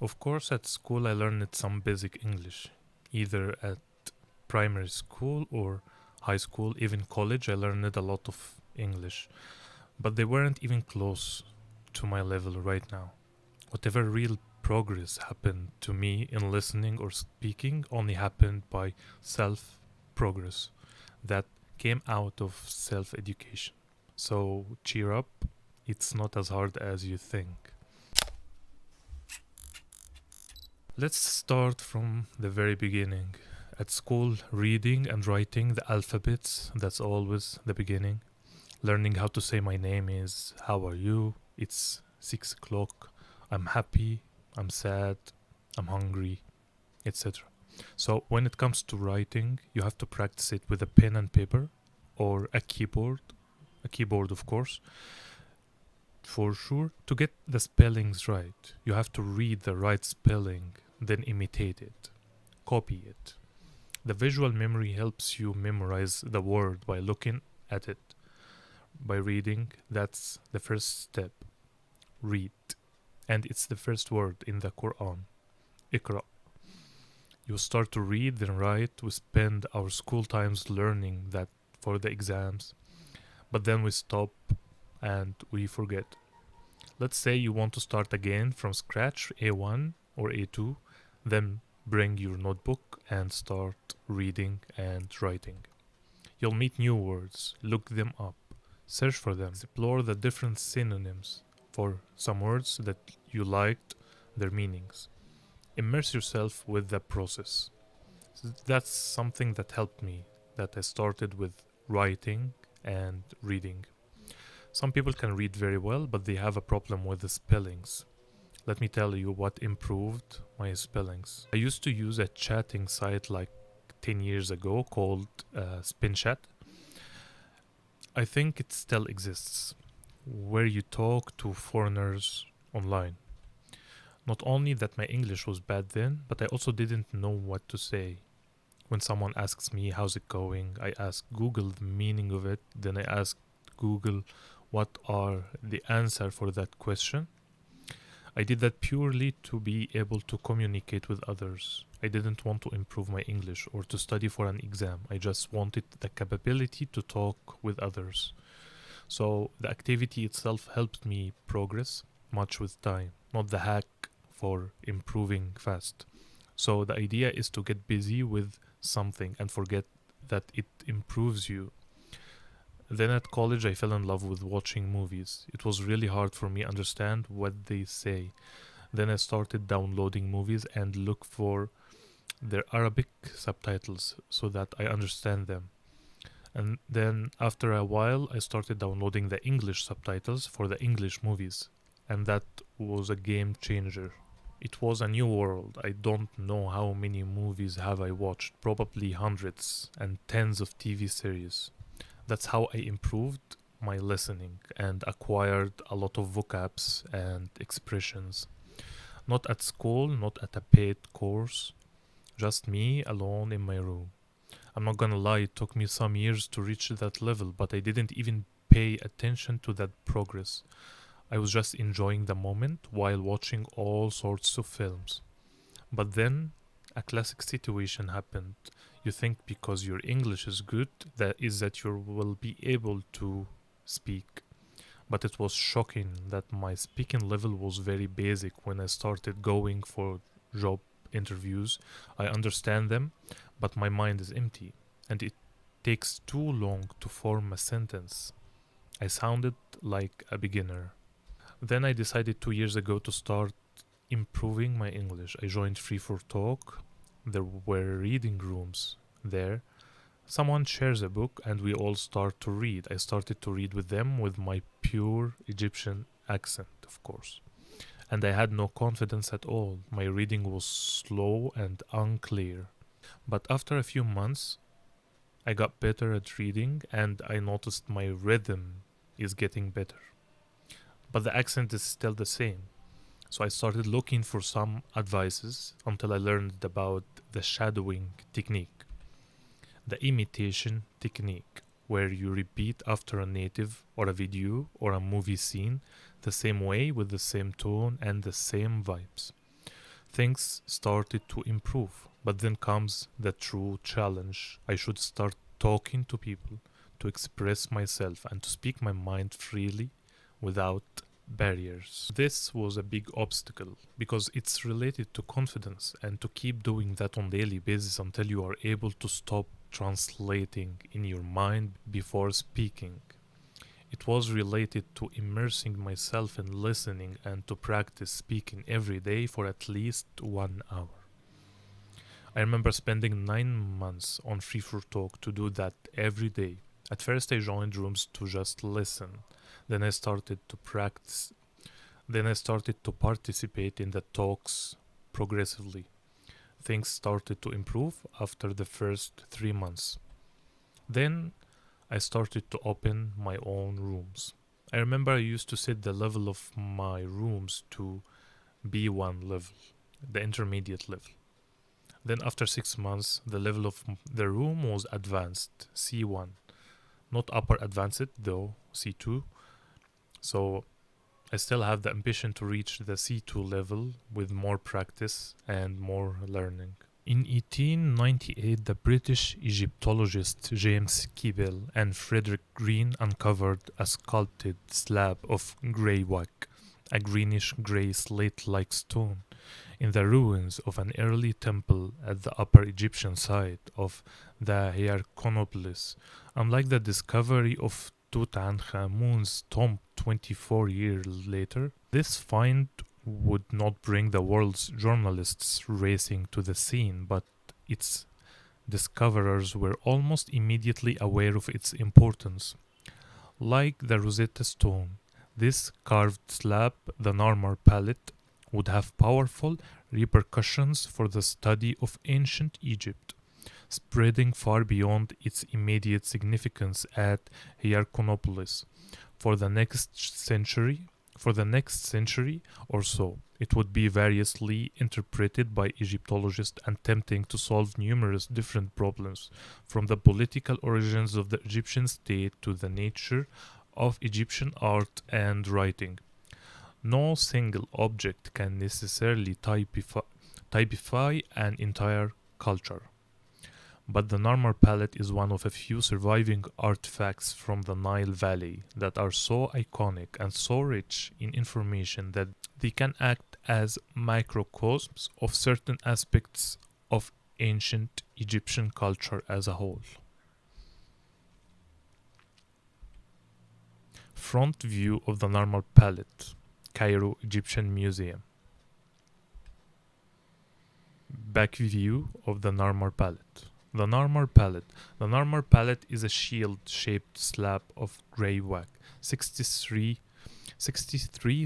Of course, at school I learned some basic English, either at primary school or high school, even college. I learned a lot of English, but they weren't even close to my level right now. Whatever real progress happened to me in listening or speaking only happened by self progress that came out of self education. So cheer up, it's not as hard as you think. Let's start from the very beginning. At school, reading and writing the alphabets, that's always the beginning. Learning how to say my name is how are you? It's 6 o'clock. I'm happy. I'm sad. I'm hungry, etc. So when it comes to writing, you have to practice it with a pen and paper or a keyboard of course, for sure. To get the spellings right, you have to read the right spelling, then imitate it, copy it. The visual memory helps you memorize the word by looking at it. By reading, that's the first step. Read. And it's the first word in the Quran. Iqra. You start to read, then write. We spend our school times learning that for the exams, but then we stop and we forget. Let's say you want to start again from scratch, A1 or A2, then bring your notebook and start reading and writing. You'll meet new words, look them up, search for them, explore the different synonyms for some words that you liked, their meanings. Immerse yourself with the process. That's something that helped me, that I started with writing and reading. Some people can read very well, but they have a problem with the spellings. Let me tell you what improved my spellings. I used to use a chatting site like 10 years ago called SpinChat. I think it still exists, where you talk to foreigners online. Not only that my English was bad then, but I also didn't know what to say. When someone asks me how's it going, I ask Google the meaning of it, then I ask Google what are the answer for that question. I did that purely to be able to communicate with others. I didn't want to improve my English or to study for an exam. I just wanted the capability to talk with others. So the activity itself helped me progress much with time, not the hack for improving fast. So the idea is to get busy with something and forget that it improves you. Then at college I fell in love with watching movies. It was really hard for me to understand what they say. Then I started downloading movies and look for their Arabic subtitles so that I understand them. And then after a while I started downloading the English subtitles for the English movies. And that was a game changer. It was a new world. I don't know how many movies have I watched, probably hundreds and tens of TV series. That's how I improved my listening and acquired a lot of vocabs and expressions. Not at school, not at a paid course, just me alone in my room. I'm not gonna lie, it took me some years to reach that level, but I didn't even pay attention to that progress. I was just enjoying the moment while watching all sorts of films. But then a classic situation happened. You think because your English is good, that you will be able to speak. But it was shocking that my speaking level was very basic when I started going for job interviews. I understand them, but my mind is empty, and it takes too long to form a sentence. I sounded like a beginner. Then I decided 2 years ago to start improving my English. I joined Free for Talk. There were reading rooms there. Someone shares a book and we all start to read. I started to read with them with my pure Egyptian accent, of course. And I had no confidence at all. My reading was slow and unclear. But after a few months, I got better at reading and I noticed my rhythm is getting better. But the accent is still the same. So I started looking for some advices until I learned about the shadowing technique, the imitation technique, where you repeat after a native or a video or a movie scene the same way with the same tone and the same vibes. things started to improve. But then comes the true challenge. I should start talking to people, to express myself, and to speak my mind freely without barriers. This was a big obstacle because it's related to confidence, and to keep doing that on daily basis until you are able to stop translating in your mind before speaking. It was related to immersing myself in listening and to practice speaking every day for at least 1 hour. I remember spending 9 months on Free for Talk to do that every day. At first, I joined rooms to just listen. Then I started to practice. Then I started to participate in the talks progressively. Things started to improve after the first 3 months. Then I started to open my own rooms. I remember I used to set the level of my rooms to B1 level, the intermediate level. Then after 6 months, the level of the room was advanced, C1. Not upper advanced though, C2. So I still have the ambition to reach the C2 level with more practice and more learning. In 1898, the British Egyptologist James Keble and Frederick Green uncovered a sculpted slab of grey-wacke, a greenish-grey slate-like stone, in the ruins of an early temple at the Upper Egyptian site of the Hieronymus. Unlike the discovery of Tutankhamun's tomb 24 years later, this find would not bring the world's journalists racing to the scene, but its discoverers were almost immediately aware of its importance. Like the Rosetta Stone, this carved slab, the Narmer Palette, would have powerful repercussions for the study of ancient Egypt, spreading far beyond its immediate significance at Hieronymus. For the next century, for the next century or so, it would be variously interpreted by Egyptologists attempting to solve numerous different problems, from the political origins of the Egyptian state to the nature of Egyptian art and writing. No single object can necessarily typify an entire culture. But the Narmer Palette is one of a few surviving artifacts from the Nile Valley that are so iconic and so rich in information that they can act as microcosms of certain aspects of ancient Egyptian culture as a whole. Front view of the Narmer Palette, Cairo Egyptian Museum. Back view of the Narmer Palette. The Narmer Palette. The Narmer Palette is a shield-shaped slab of grey wacke, 63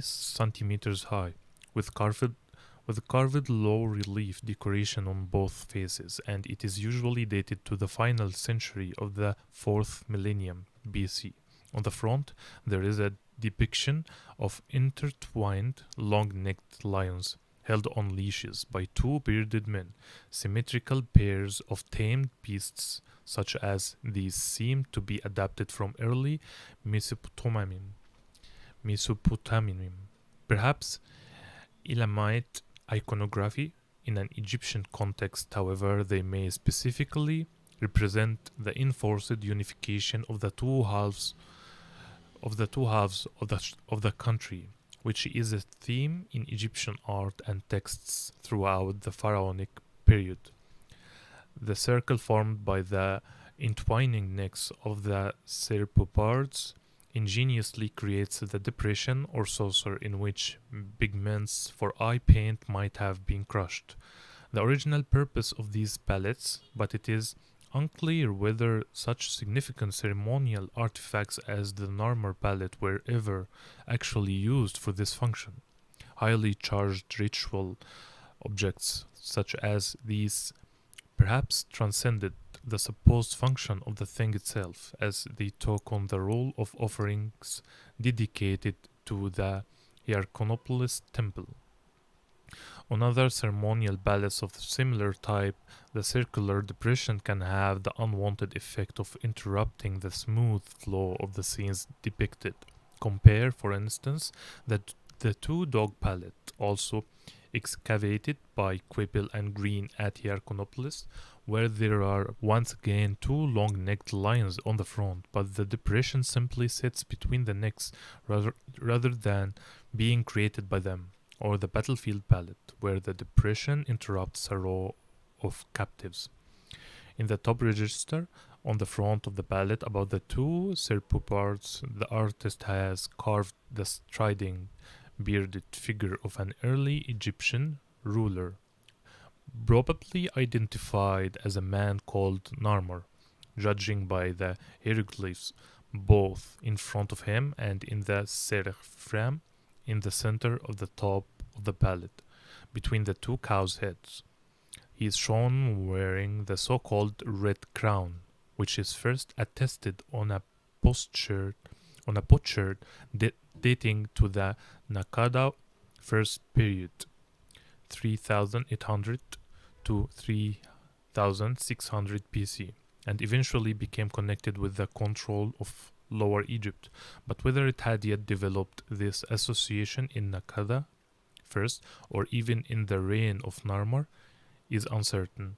centimeters high, with carved low-relief decoration on both faces, and it is usually dated to the final century of the 4th millennium BC. On the front, there is a depiction of intertwined, long-necked lions held on leashes by two bearded men. Symmetrical pairs of tamed beasts such as these seem to be adapted from early Mesopotamian, perhaps Elamite iconography. In an Egyptian context, however, they may specifically represent the enforced unification of the two halves of the country, which is a theme in Egyptian art and texts throughout the pharaonic period. The circle formed by the entwining necks of the serpopards ingeniously creates the depression or saucer in which pigments for eye paint might have been crushed. The original purpose of these palettes, but it is unclear whether such significant ceremonial artifacts as the Narmer palette were ever actually used for this function. Highly charged ritual objects such as these perhaps transcended the supposed function of the thing itself, as they took on the role of offerings dedicated to the Hieronymus temple. On other ceremonial palettes of similar type, the circular depression can have the unwanted effect of interrupting the smooth flow of the scenes depicted. Compare, for instance, the two-dog palette, also excavated by Quibble and Green at Yarkonopolis, where there are once again two long-necked lions on the front, but the depression simply sits between the necks rather than being created by them, or the battlefield palette, where the depression interrupts a row of captives. In the top register, on the front of the palette, above the two serpoparts, the artist has carved the striding, bearded figure of an early Egyptian ruler, probably identified as a man called Narmer, judging by the hieroglyphs both in front of him and in the seraph in the center of the top of the palette, between the two cows' heads. He is shown wearing the so-called red crown, which is first attested on a potsherd dating to the Nakada first period, 3800 to 3600 BC, and eventually became connected with the control of Lower Egypt. But whether it had yet developed this association in Nakada first, or even in the reign of Narmer, is uncertain.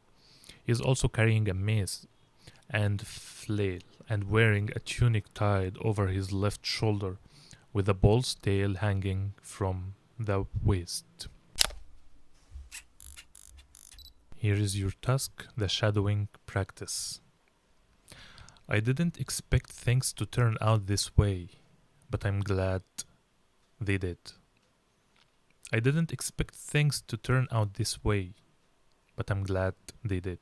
He is also carrying a mace and flail and wearing a tunic tied over his left shoulder with a bull's tail hanging from the waist. Here is your task, the shadowing practice. I didn't expect things to turn out this way, but I'm glad they did. I didn't expect things to turn out this way, but I'm glad they did.